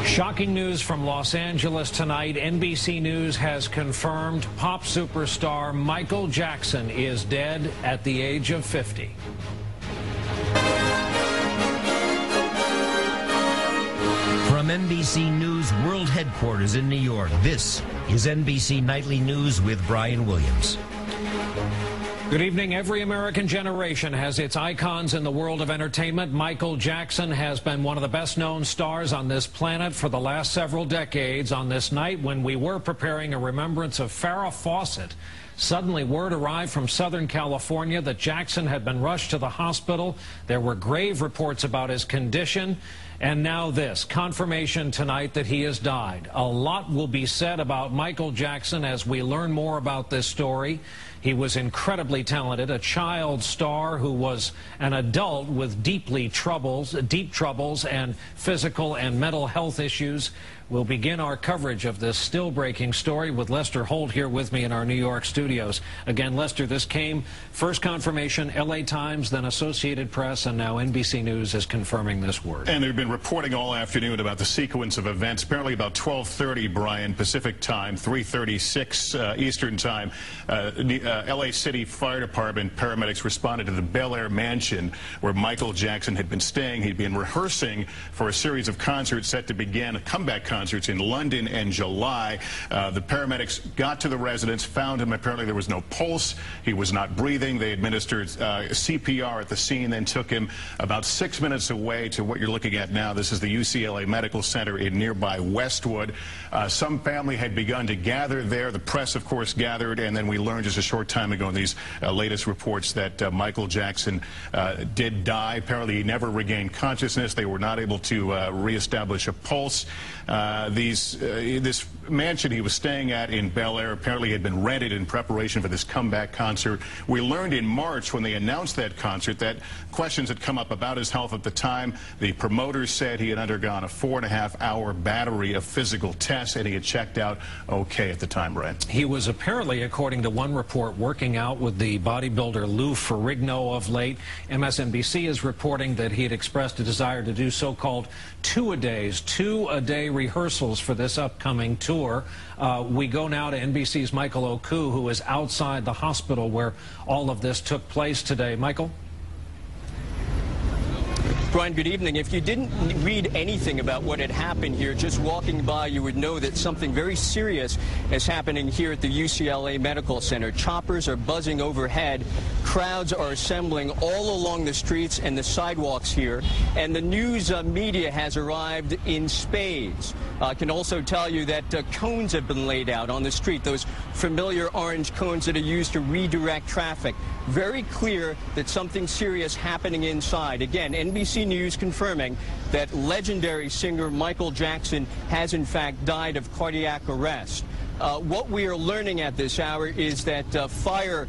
Shocking news from Los Angeles tonight. NBC News has confirmed pop superstar Michael Jackson is dead at the age of 50. From NBC News World Headquarters in New York, this is NBC Nightly News with Brian Williams. Good evening. Every American generation has its icons in the world of entertainment. Michael Jackson has been one of the best-known stars on this planet for the last several decades. On this night, when we were preparing a remembrance of Farrah Fawcett, suddenly word arrived from Southern California that Jackson had been rushed to the hospital. There were grave reports about his condition. And now this, confirmation tonight that he has died. A lot will be said about Michael Jackson as we learn more about this story. He was incredibly talented, a child star who was an adult with deep troubles and physical and mental health issues. We'll begin our coverage of this still-breaking story with Lester Holt here with me in our New York studios. Again, Lester, this came first confirmation, LA Times, then Associated Press, and now NBC News is confirming this word. And they've been reporting all afternoon about the sequence of events. Apparently about 12:30, Brian, Pacific time, 3:36 Eastern time. LA City Fire Department paramedics responded to the Bel Air mansion where Michael Jackson had been staying. He'd been rehearsing for a series of concerts set to begin, comeback concerts in London in July. The paramedics got to the residence, found him. Apparently there was no pulse. He was not breathing. They administered CPR at the scene, then took him about 6 minutes away to what you're looking at now. This is the UCLA Medical Center in nearby Westwood. Some family had begun to gather there. The press, of course, gathered, and then we learned just a short time ago in these latest reports that Michael Jackson did die. Apparently he never regained consciousness. They were not able to reestablish a pulse. This mansion he was staying at in Bel Air apparently had been rented in preparation for this comeback concert. We learned in March when they announced that concert that questions had come up about his health at the time. The promoters said he had undergone a 4.5-hour battery of physical tests and he had checked out okay at the time, Brian. He was apparently, according to one report, working out with the bodybuilder Lou Ferrigno of late. MSNBC is reporting that he had expressed a desire to do so-called two-a-day rehearsals for this upcoming tour. We go now to NBC's Michael Oku, who is outside the hospital where all of this took place today. Michael? Brian, good evening. If you didn't read anything about what had happened here, just walking by, you would know that something very serious is happening here at the UCLA Medical Center. Choppers are buzzing overhead. Crowds are assembling all along the streets and the sidewalks here. And the news media has arrived in spades. I can also tell you that cones have been laid out on the street, those familiar orange cones that are used to redirect traffic. Very clear that something serious happening inside. Again, NBC News confirming that legendary singer Michael Jackson has in fact died of cardiac arrest. What we are learning at this hour is that fire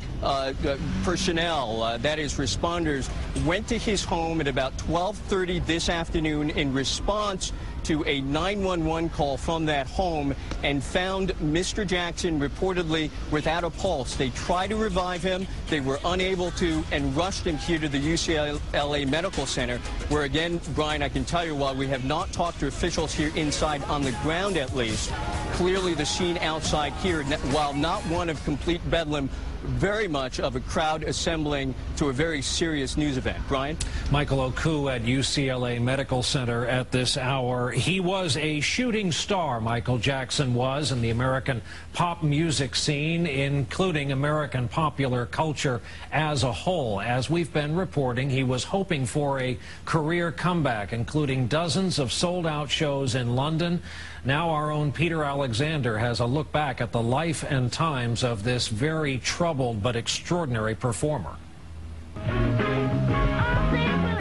personnel, that is responders, went to his home at about 12:30 this afternoon in response to a 911 call from that home and found Mr. Jackson reportedly without a pulse. They tried to revive him. They were unable to and rushed him here to the UCLA Medical Center, where, again, Brian, I can tell you, while we have not talked to officials here inside on the ground at least, clearly the scene outside here, while not one of complete bedlam, very much of a crowd assembling to a very serious news event. Brian? Michael Oku at UCLA Medical Center at this hour. He was a shooting star, Michael Jackson was, in the American pop music scene, including American popular culture as a whole. As we've been reporting, he was hoping for a career comeback, including dozens of sold-out shows in London. Now our own Peter Alexander has a look back at the life and times of this very troubled but extraordinary performer.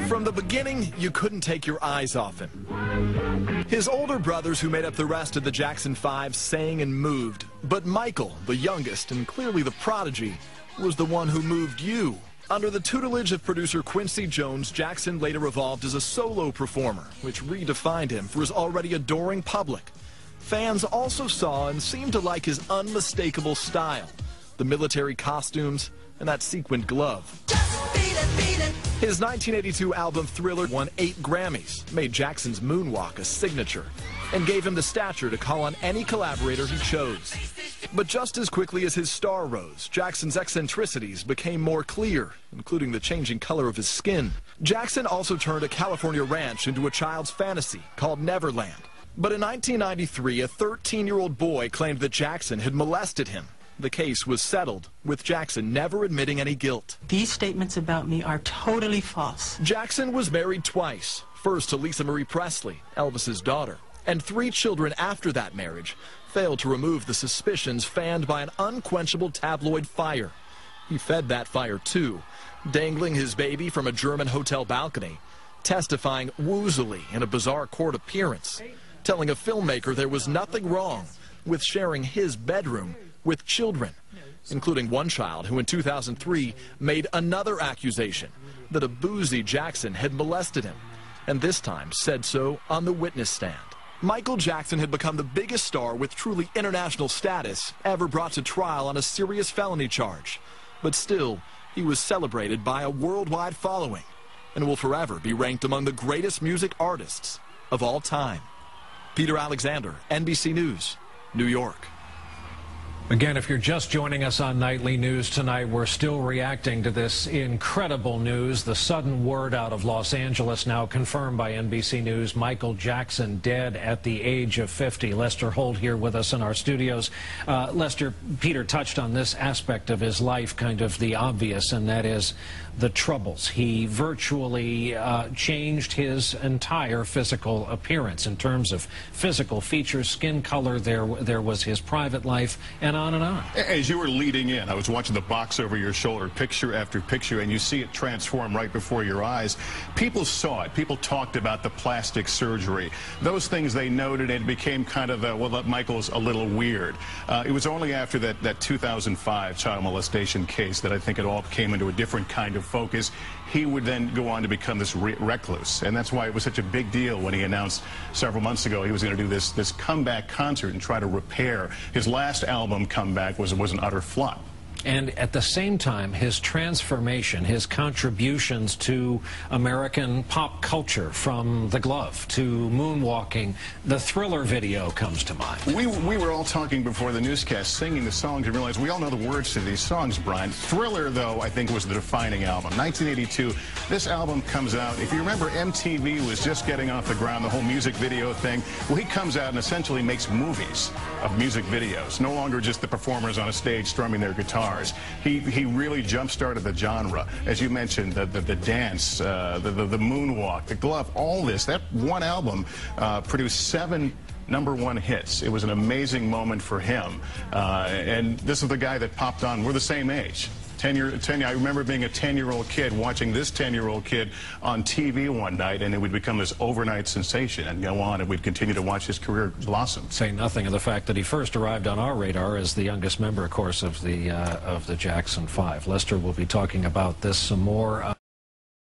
From the beginning, you couldn't take your eyes off him. His older brothers, who made up the rest of the Jackson Five, sang and moved. But Michael, the youngest and clearly the prodigy, was the one who moved you. Under the tutelage of producer Quincy Jones, Jackson later evolved as a solo performer, which redefined him for his already adoring public. Fans also saw and seemed to like his unmistakable style, the military costumes and that sequined glove. His 1982 album Thriller won 8 Grammys, made Jackson's moonwalk a signature. and gave him the stature to call on any collaborator he chose. But just as quickly as his star rose, Jackson's eccentricities became more clear, including the changing color of his skin. Jackson also turned a California ranch into a child's fantasy called Neverland. But in 1993, a 13-year-old boy claimed that Jackson had molested him. The case was settled, with Jackson never admitting any guilt. These statements about me are totally false. Jackson was married twice, first to Lisa Marie Presley, Elvis's daughter, and 3 children after that marriage failed to remove the suspicions fanned by an unquenchable tabloid fire. He fed that fire too, dangling his baby from a German hotel balcony, testifying woozily in a bizarre court appearance, telling a filmmaker there was nothing wrong with sharing his bedroom with children, including one child who in 2003 made another accusation that a boozy Jackson had molested him, and this time said so on the witness stand. Michael Jackson had become the biggest star with truly international status ever brought to trial on a serious felony charge. But still, he was celebrated by a worldwide following and will forever be ranked among the greatest music artists of all time. Peter Alexander, NBC News, New York. Again, if you're just joining us on Nightly News tonight, we're still reacting to this incredible news. The sudden word out of Los Angeles, now confirmed by NBC News, Michael Jackson dead at the age of 50. Lester Holt here with us in our studios. Lester, Peter touched on this aspect of his life, kind of the obvious, and that is the troubles. He virtually changed his entire physical appearance in terms of physical features, skin color. There was his private life, and on and on. As you were leading in, I was watching the box over your shoulder, picture after picture, and you see it transform right before your eyes. People saw it. People talked about the plastic surgery. Those things they noted, and it became kind of, well, Michael's a little weird. It was only after that 2005 child molestation case that I think it all came into a different kind of focus. He would then go on to become this recluse, and that's why it was such a big deal when he announced several months ago he was going to do this comeback concert and try to repair. His last album, Comeback, was an utter flop. And at the same time, his transformation, his contributions to American pop culture, from The Glove to moonwalking, the Thriller video comes to mind. We were all talking before the newscast, singing the songs, and realized we all know the words to these songs, Brian. Thriller, though, I think was the defining album. 1982, this album comes out. If you remember, MTV was just getting off the ground, the whole music video thing. Well, he comes out and essentially makes movies of music videos, no longer just the performers on a stage strumming their guitars. He really jump-started the genre. As you mentioned, the dance, the moonwalk, The Glove, all this. That one album produced 7 #1 hits. It was an amazing moment for him. And this is the guy that popped on. We're the same age. I remember being a 10-year-old kid watching this 10-year-old kid on TV one night, and it would become this overnight sensation and go on, and we'd continue to watch his career blossom. Say nothing of the fact that he first arrived on our radar as the youngest member, of course, of the Jackson 5. Lester will be talking about this some more.